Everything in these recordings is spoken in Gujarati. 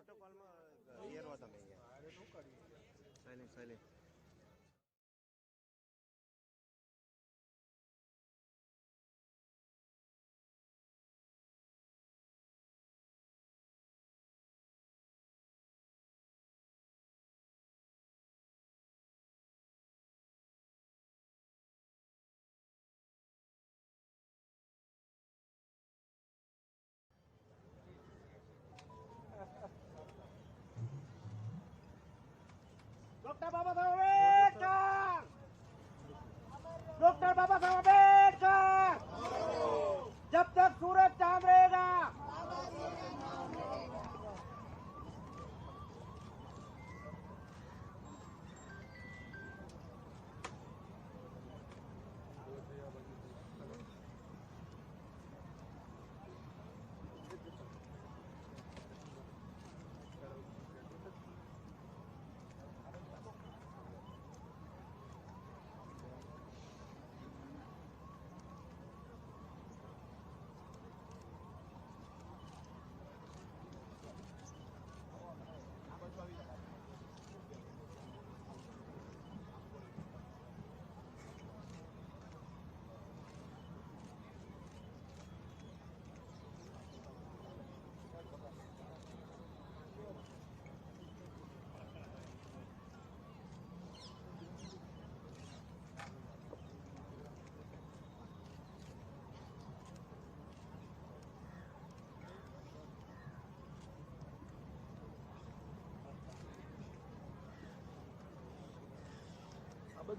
પ્રોટોકોલમાં યરવા તમે silent silent doctor Baba Saheb Ambedkar doctor Baba Saheb Ambedkar जब तक सूरज चांद रहेगा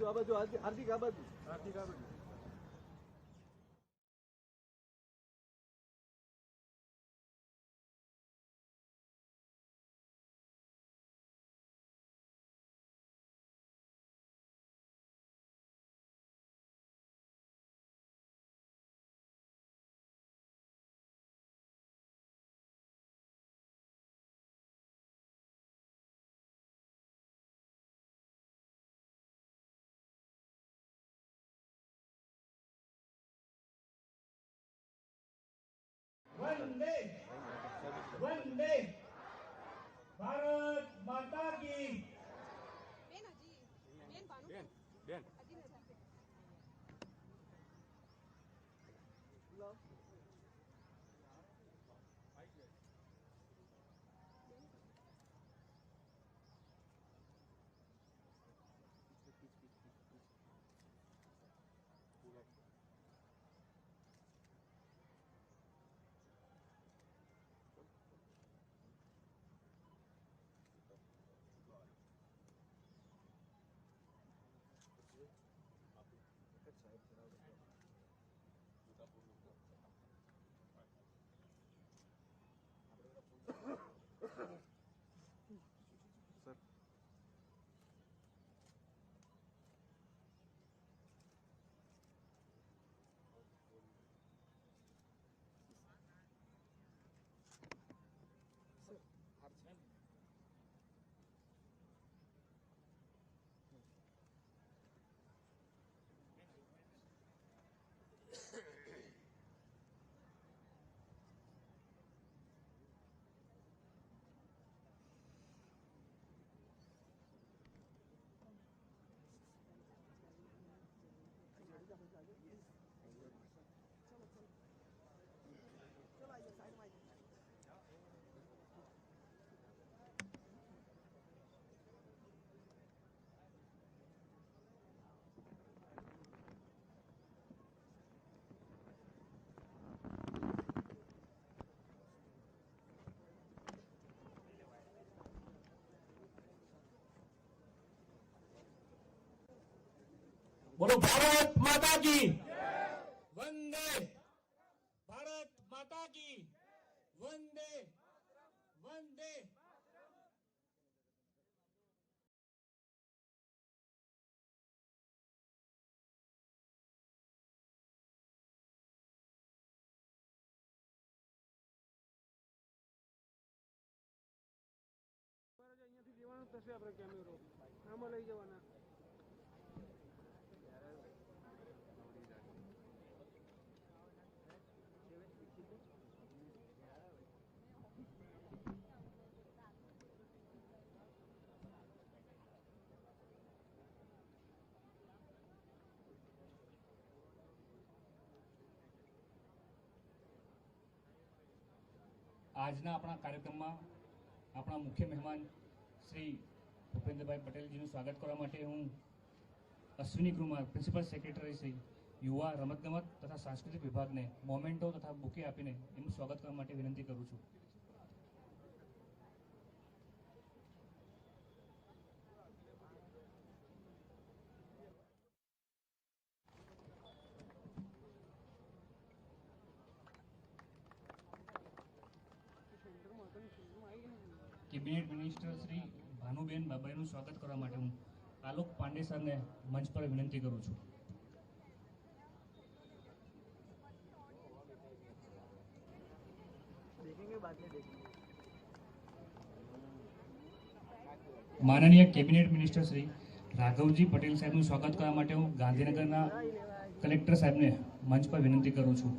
આ બાજુ હાર્દિક આ બાજુ वंदे वंदे भारत माता की બેન बोलो भारत माता की वंदे भारत माता की वंदे वंदे અહીંયાથી લેવાનું થશે આપણે કેમેરો આમાં લઈ જવાના આજના આપણા કાર્યક્રમમાં આપણા મુખ્ય મહેમાન શ્રી ભૂપેન્દ્રભાઈ પટેલજીનું સ્વાગત કરવા માટે હું અશ્વિની કુમાર પ્રિન્સિપલ સેક્રેટરી શ્રી યુવા રમતગમત તથા સાંસ્કૃતિક વિભાગને મોમેન્ટો તથા બુકે આપીને એમનું સ્વાગત કરવા માટે વિનંતી કરું છું. કેબિનેટ મિનિસ્ટર શ્રી ભાનુબેન બાબાઈનું સ્વાગત કરવા માટે હું આલોક પાંડે સરને મંચ પર વિનંતી કરું છું. માનનીય કેબિનેટ મિનિસ્ટર શ્રી રાઘવજી પટેલ સાહેબનું સ્વાગત કરવા માટે હું ગાંધીનગરના કલેક્ટર સાહેબને મંચ પર વિનંતી કરું છું.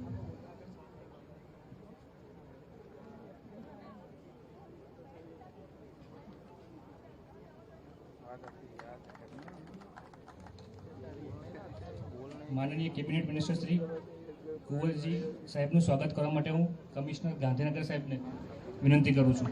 માનનીય કેબિનેટ મિનિસ્ટર શ્રી કુંવરજી સાહેબનું સ્વાગત કરવા માટે હું કમિશનર ગાંધીનગર સાહેબને વિનંતી કરું છું.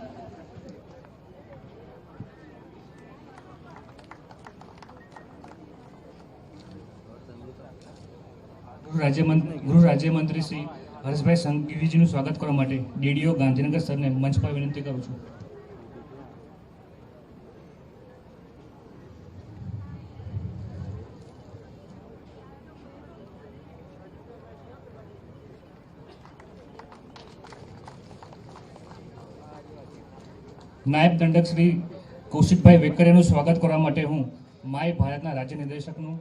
ગૃહ રાજ્યમંત્રી શ્રી હર્ષભાઈ સંઘવીજીનું સ્વાગત કરવા માટે ડીડીઓ ગાંધીનગર સરને મંચ પર વિનંતી કરું છું. નાયબ દંડક શ્રી કૌશિકભાઈ વેકરિયાનું સ્વાગત કરવા માટે હું માય ભારતના રાજ્ય નિર્દેશકનું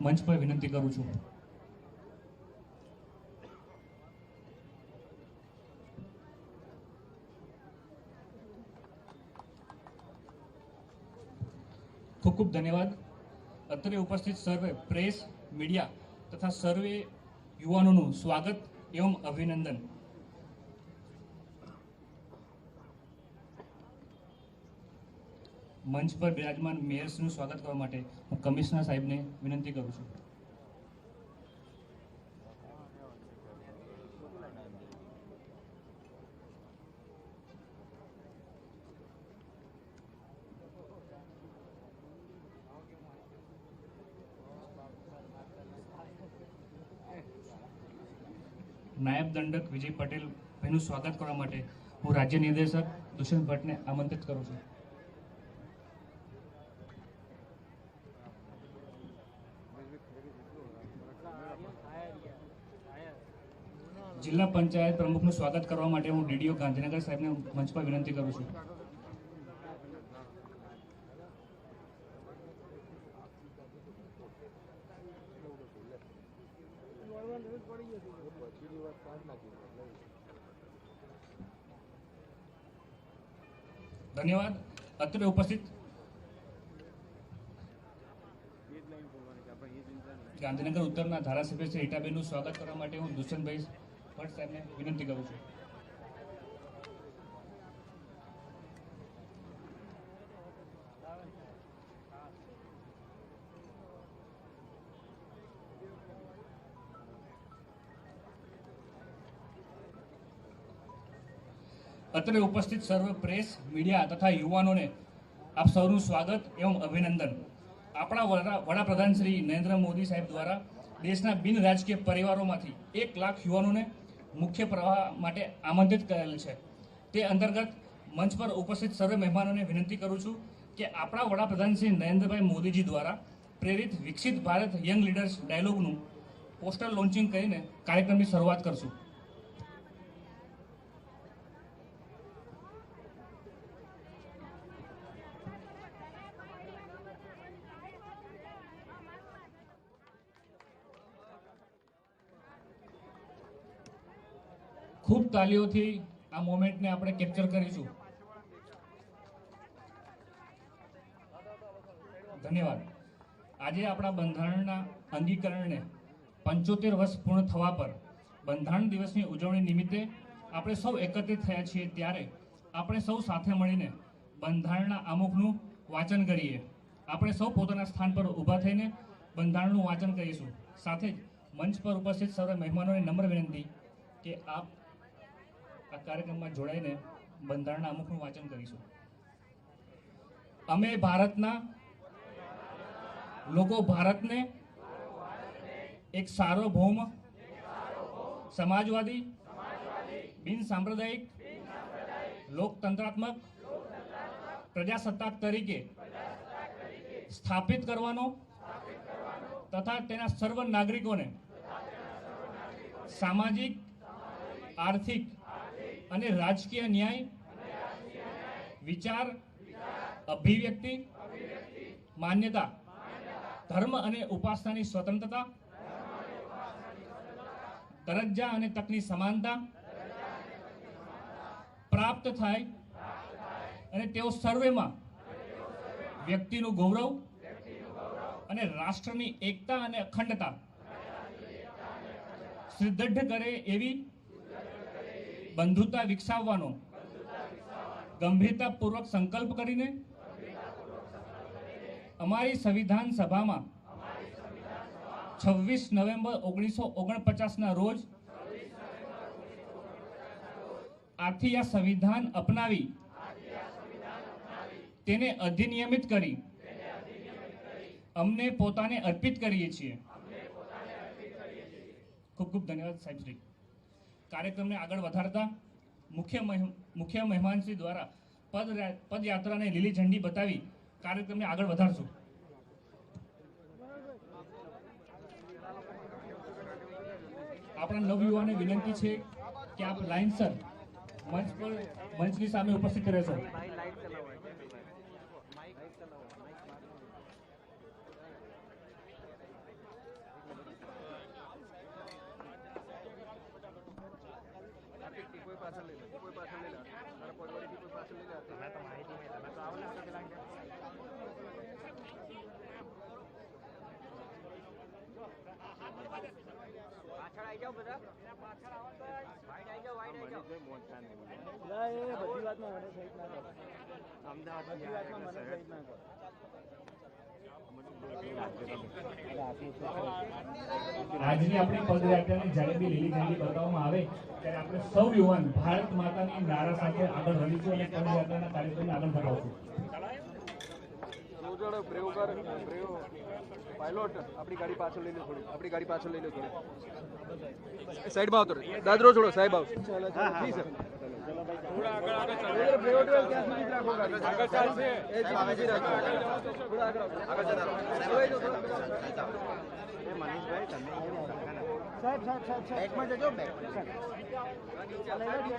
મંચ પર વિનંતી કરું છું. ખૂબ ખૂબ ધન્યવાદ. અત્રે ઉપસ્થિત સર્વે પ્રેસ મીડિયા તથા સર્વે યુવાનોનું સ્વાગત એવં અભિનંદન. મંચ પર બિરાજમાન મેયર્સનું સ્વાગત કરવા માટે હું કમિશનર સાહેબને વિનંતી કરું છું. નાયબ દંડક વિજય પટેલ ભાઈનું સ્વાગત કરવા માટે હું રાજ્ય નિર્દેશક દુષ્યંત ભટ્ટને આમંત્રિત કરું છું. જિલ્લા પંચાયત પ્રમુખનું સ્વાગત કરવા માટે હું ડીડીઓ ગાંધીનગર સાહેબને મંચ પર વિનંતી કરું છું. ધન્યવાદ. અત્રે ઉપસ્થિત ગાંધીનગર ઉત્તરના ધારાસભ્ય શ્રી રીટાબેનનું સ્વાગત કરવા માટે હું દુષ્યંતભાઈ ભટ્ટ સાહેબને વિનંતી કરું છું. અત્રે ઉપસ્થિત સર્વ પ્રેસ મીડિયા તથા યુવાનોને આપ સૌનું સ્વાગત એવં અભિનંદન. આપણા વડાપ્રધાન શ્રી નરેન્દ્ર મોદી સાહેબ દ્વારા દેશના બિન રાજકીય પરિવારોમાંથી 1 લાખ યુવાનોને મુખ્ય પ્રવાહ માટે આમંત્રિત કરેલ છે. તે અંતર્ગત મંચ પર ઉપસ્થિત સર્વે મહેમાનોને વિનંતી કરું છું કે આપણા વડાપ્રધાન શ્રી નરેન્દ્રભાઈ મોદીજી દ્વારા પ્રેરિત વિકસિત ભારત યંગ લીડર્સ ડાયલોગનું પોસ્ટર લોન્ચિંગ કરીને કાર્યક્રમની શરૂઆત કરશું. ખૂબ તાલીઓથી આ મોમેન્ટને આપણે કેપ્ચર કરીશું. ધન્યવાદ. આજે આપણા બંધારણના અંગીકરણને 75 વર્ષ પૂર્ણ થવા પર બંધારણ દિવસની ઉજવણી નિમિત્તે આપણે સૌ એકત્રિત થયા છીએ, ત્યારે આપણે સૌ સાથે મળીને બંધારણના આમુખનું વાંચન કરીએ. આપણે સૌ પોતાના સ્થાન પર ઊભા થઈને બંધારણનું વાંચન કરીશું. સાથે જ મંચ પર ઉપસ્થિત સર્વ મહેમાનોને નમ્ર વિનંતી કે આપ આ કાર્યક્રમમાં જોડાઈને બંધારણના અમુકનું વાંચન કરીશું. અમે ભારતના લોકો ભારતને એક સાર્વભૌમ, સમાજવાદી, બિન સાંપ્રદાયિક, લોકતંત્રાત્મક, પ્રજાસત્તાક તરીકે સ્થાપિત કરવાનો તથા તેના સર્વ નાગરિકોને સામાજિક, આર્થિક અને રાજકીય ન્યાય, વિચાર, અભિવ્યક્તિ, માન્યતા, ધર્મ અને ઉપાસનાની સ્વતંત્રતા, દરજ્જા અને તકની સમાનતા પ્રાપ્ત થાય અને તેઓ સર્વેમાં વ્યક્તિનું ગૌરવ અને રાષ્ટ્રની એકતા અને અખંડતા સુદૃઢ કરે એવી બંધુતા વિકસાવવાનો ગંભીરતાપૂર્વક સંકલ્પ કરીને અમારી સંવિધાન સભામાં 26 નવેમ્બર 1949ના રોજ આથી આ સંવિધાન અપનાવી તેને અધિનિયમિત કરી અમને પોતાને અર્પિત કરીએ છીએ. ખૂબ ખૂબ ધન્યવાદ સાહેબ શ્રી. કાર્યક્રમને આગળ વધારતા મુખ્ય મહેમાનશ્રી દ્વારા પદયાત્રાને લીલી ઝંડી બતાવી કાર્યક્રમને આગળ વધારશું. આપણા નવયુવાને વિનંતી છે કે આપ લાઇનસર મંચની સામે ઉપસ્થિત રહેશો. આજની આપણી પદયાત્રાની જ્યારે બી લીલી ઝંડી બતાવવામાં આવે ત્યારે આપણે સૌ યુવાન ભારત માતાની નારા સાથે આગળ વધીશું અને પદયાત્રાના કાર્યક્રમને આગળ વધારશું. પાયલોટ આપણી ગાડી પાછળ લઈ લો થોડી, આપણી ગાડી પાછળ લઈ લો થોડી, સાઈડમાં આવતો દાદરો છોડો સાહેબ આવશે. જી સર, થોડા આગળ ચાલો. ક્યાં સુધી રાખો ગાડી આગળ ચાલશે. એ જી રાખો, થોડા આગળ મનીષભાઈ તમે સાહેબ બેકમાં જજો, બેક નીચે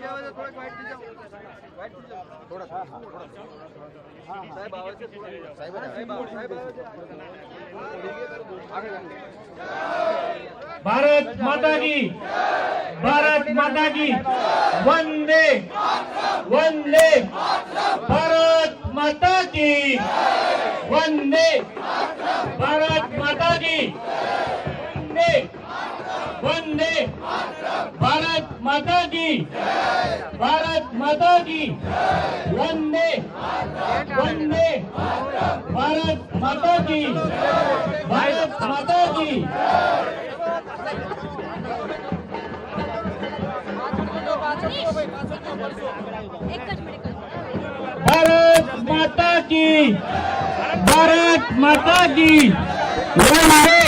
આવે તો થોડાક વાઇટ થઈ જાઓ, વાઇટ થઈ જાઓ થોડા સાહેબ આવે છે, સાહેબ ભારત માતા કી, ભારત માતા કી, વંદે વંદે, ભારત માતા કી, વંદે, ભારત માતા કી, વંદે વંદે, ભારત માતા કી, ભારત માતા કી, વંદે વંદે, ભારત માતા કી, ભારત માતા કી. ભારત માતા કી, ભારત માતા કી, વંદે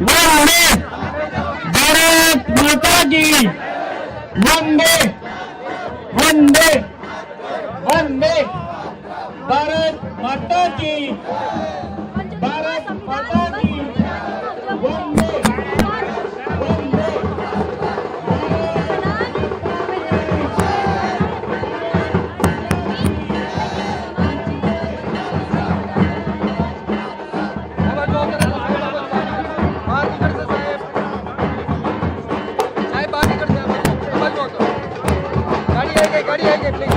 વંદે, ભારત માતા કી, વંદે વંદે વંદે, ભારત માતા કી, ભારત માતા કી, વંદે વંદે. गाड़ी है प्लीज.